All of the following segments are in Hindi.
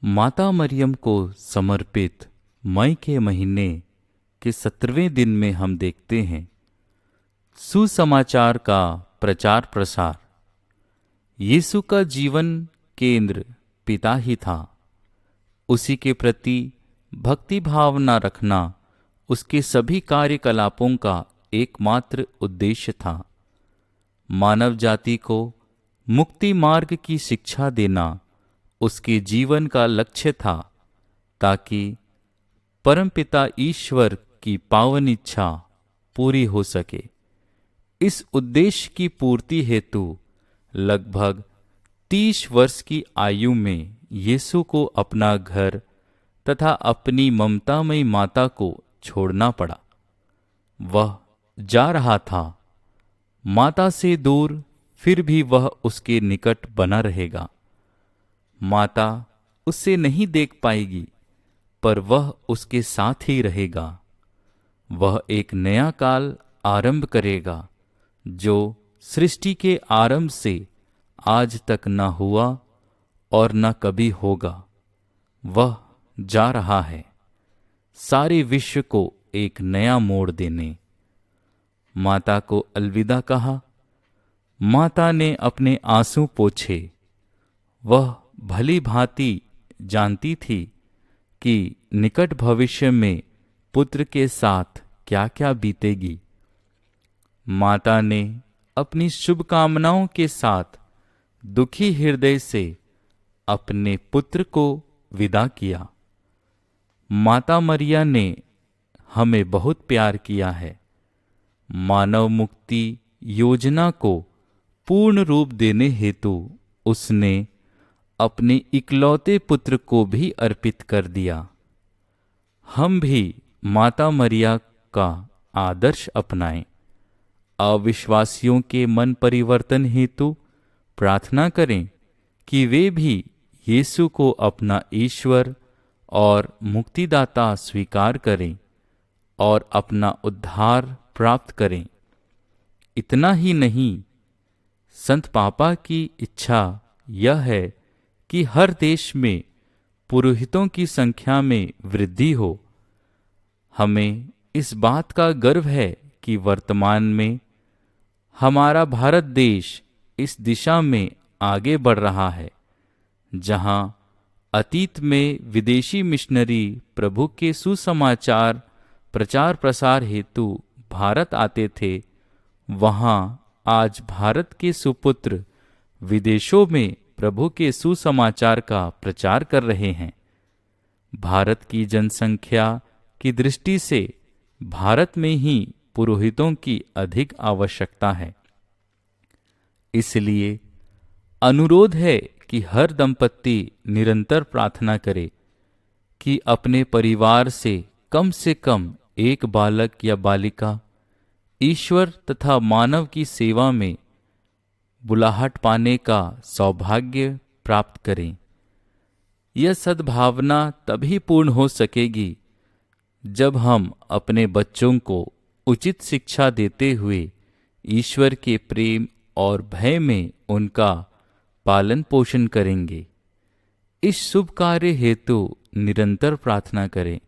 माता मरियम को समर्पित मई के महीने के 17वें दिन में हम देखते हैं सुसमाचार का प्रचार प्रसार। यीशु का जीवन केंद्र पिता ही था। उसी के प्रति भक्ति भावना रखना उसके सभी कार्यकलापों का एकमात्र उद्देश्य था। मानव जाति को मुक्ति मार्ग की शिक्षा देना उसके जीवन का लक्ष्य था, ताकि परमपिता ईश्वर की पावन इच्छा पूरी हो सके। इस उद्देश्य की पूर्ति हेतु लगभग 30 वर्ष की आयु में यीशु को अपना घर तथा अपनी ममतामयी माता को छोड़ना पड़ा। वह जा रहा था, माता से दूर, फिर भी वह उसके निकट बना रहेगा। माता उसे नहीं देख पाएगी, पर वह उसके साथ ही रहेगा। वह एक नया काल आरंभ करेगा जो सृष्टि के आरंभ से आज तक न हुआ और न कभी होगा। वह जा रहा है सारे विश्व को एक नया मोड़ देने। माता को अलविदा कहा। माता ने अपने आंसू पोंछे। वह भली भांति जानती थी कि निकट भविष्य में पुत्र के साथ क्या क्या बीतेगी। माता ने अपनी शुभकामनाओं के साथ दुखी हृदय से अपने पुत्र को विदा किया। माता मरिया ने हमें बहुत प्यार किया है। मानव मुक्ति योजना को पूर्ण रूप देने हेतु उसने अपने इकलौते पुत्र को भी अर्पित कर दिया। हम भी माता मरिया का आदर्श अपनाएं। अविश्वासियों के मन परिवर्तन हेतु प्रार्थना करें कि वे भी यीशु को अपना ईश्वर और मुक्तिदाता स्वीकार करें और अपना उद्धार प्राप्त करें। इतना ही नहीं, संत पापा की इच्छा यह है कि हर देश में पुरोहितों की संख्या में वृद्धि हो। हमें इस बात का गर्व है कि वर्तमान में हमारा भारत देश इस दिशा में आगे बढ़ रहा है। जहां अतीत में विदेशी मिशनरी प्रभु के सुसमाचार प्रचार प्रसार हेतु भारत आते थे, वहां आज भारत के सुपुत्र विदेशों में प्रभु के सुसमाचार का प्रचार कर रहे हैं। भारत की जनसंख्या की दृष्टि से भारत में ही पुरोहितों की अधिक आवश्यकता है। इसलिए अनुरोध है कि हर दंपत्ति निरंतर प्रार्थना करे कि अपने परिवार से कम एक बालक या बालिका ईश्वर तथा मानव की सेवा में बुलाहट पाने का सौभाग्य प्राप्त करें। यह सद्भावना तभी पूर्ण हो सकेगी जब हम अपने बच्चों को उचित शिक्षा देते हुए ईश्वर के प्रेम और भय में उनका पालन पोषण करेंगे। इस शुभ कार्य हेतु निरंतर प्रार्थना करें।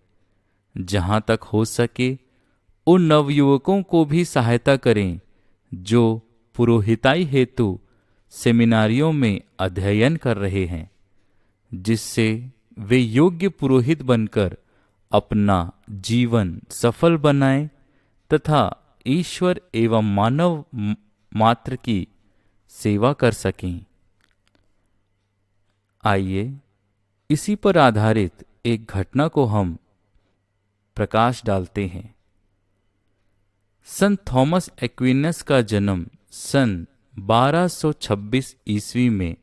जहां तक हो सके उन नवयुवकों को भी सहायता करें जो पुरोहिताई हेतु सेमिनारियों में अध्ययन कर रहे हैं, जिससे वे योग्य पुरोहित बनकर अपना जीवन सफल बनाएं तथा ईश्वर एवं मानव मात्र की सेवा कर सकें। आइए इसी पर आधारित एक घटना को हम प्रकाश डालते हैं। संत थॉमस एक्विनस का जन्म सन 1226 ईस्वी में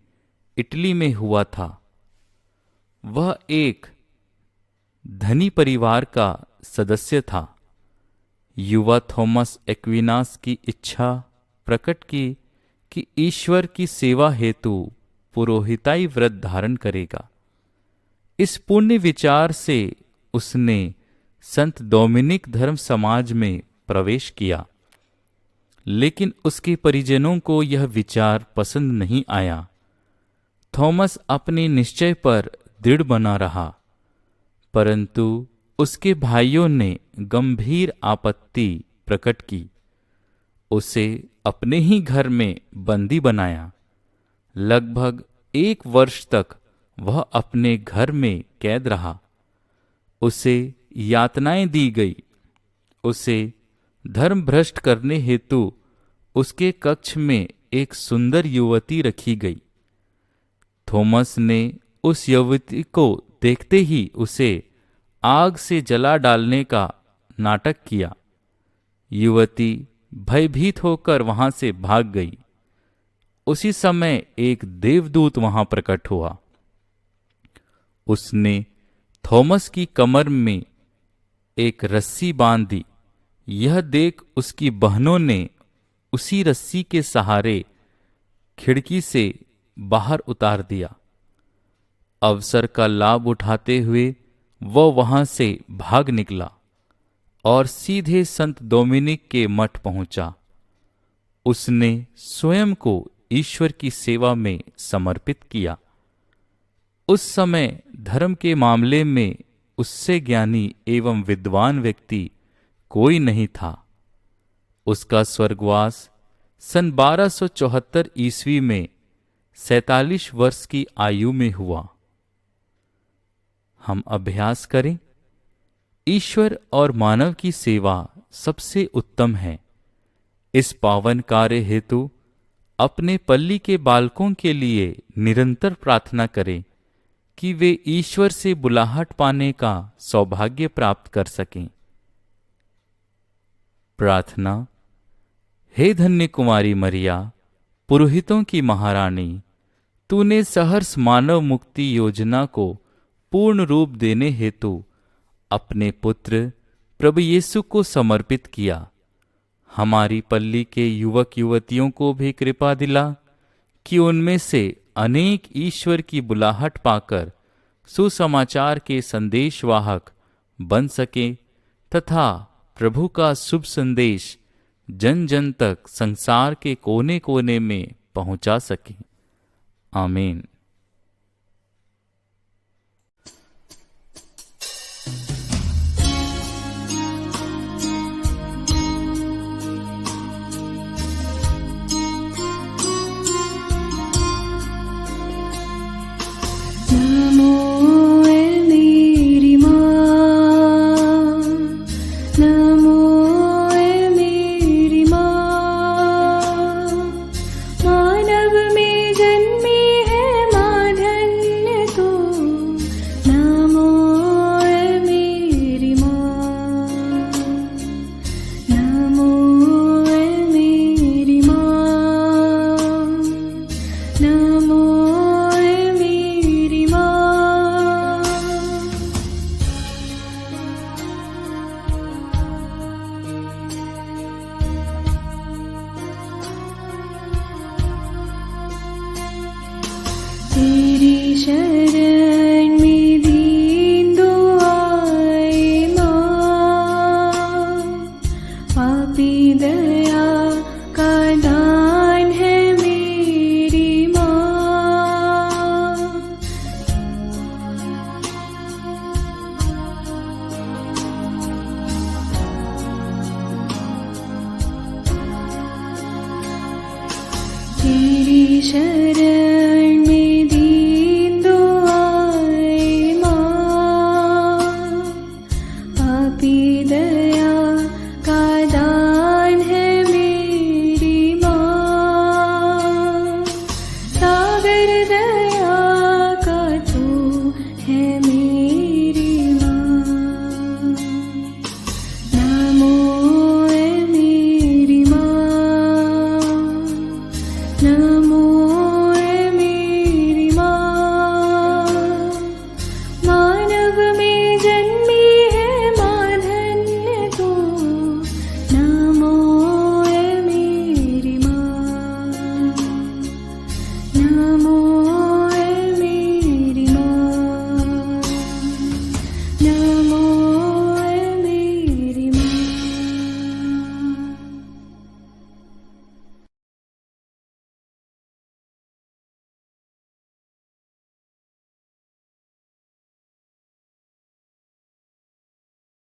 इटली में हुआ था। वह एक धनी परिवार का सदस्य था। युवा थॉमस एक्विनास की इच्छा प्रकट की कि ईश्वर की सेवा हेतु पुरोहिताई व्रत धारण करेगा। इस पुण्य विचार से उसने संत डोमिनिक धर्म समाज में प्रवेश किया, लेकिन उसके परिजनों को यह विचार पसंद नहीं आया। थॉमस अपने निश्चय पर दृढ़ बना रहा, परंतु उसके भाइयों ने गंभीर आपत्ति प्रकट की। उसे अपने ही घर में बंदी बनाया। लगभग 1 वर्ष तक वह अपने घर में कैद रहा। उसे यातनाएं दी गई। उसे धर्म भ्रष्ट करने हेतु उसके कक्ष में एक सुंदर युवती रखी गई। थॉमस ने उस युवती को देखते ही उसे आग से जला डालने का नाटक किया। युवती भयभीत होकर वहां से भाग गई। उसी समय एक देवदूत वहां प्रकट हुआ। उसने थॉमस की कमर में एक रस्सी बांध दी। यह देख उसकी बहनों ने उसी रस्सी के सहारे खिड़की से बाहर उतार दिया। अवसर का लाभ उठाते हुए वह वहां से भाग निकला और सीधे संत डोमिनिक के मठ पहुंचा। उसने स्वयं को ईश्वर की सेवा में समर्पित किया। उस समय धर्म के मामले में उससे ज्ञानी एवं विद्वान व्यक्ति कोई नहीं था। उसका स्वर्गवास सन 1274 ईस्वी में 47 वर्ष की आयु में हुआ। हम अभ्यास करें। ईश्वर और मानव की सेवा सबसे उत्तम है। इस पावन कार्य हेतु अपने पल्ली के बालकों के लिए निरंतर प्रार्थना करें कि वे ईश्वर से बुलाहट पाने का सौभाग्य प्राप्त कर सकें। प्रार्थना। हे धन्य कुमारी मरिया, पुरोहितों की महारानी, तूने सहर्ष मानव मुक्ति योजना को पूर्ण रूप देने हेतु अपने पुत्र प्रभु यीशु को समर्पित किया। हमारी पल्ली के युवक युवतियों को भी कृपा दिला कि उनमें से अनेक ईश्वर की बुलाहट पाकर सुसमाचार के संदेशवाहक बन सके तथा प्रभु का शुभ संदेश जन जन तक संसार के कोने कोने में पहुंचा सके। आमीन। तेरी शरण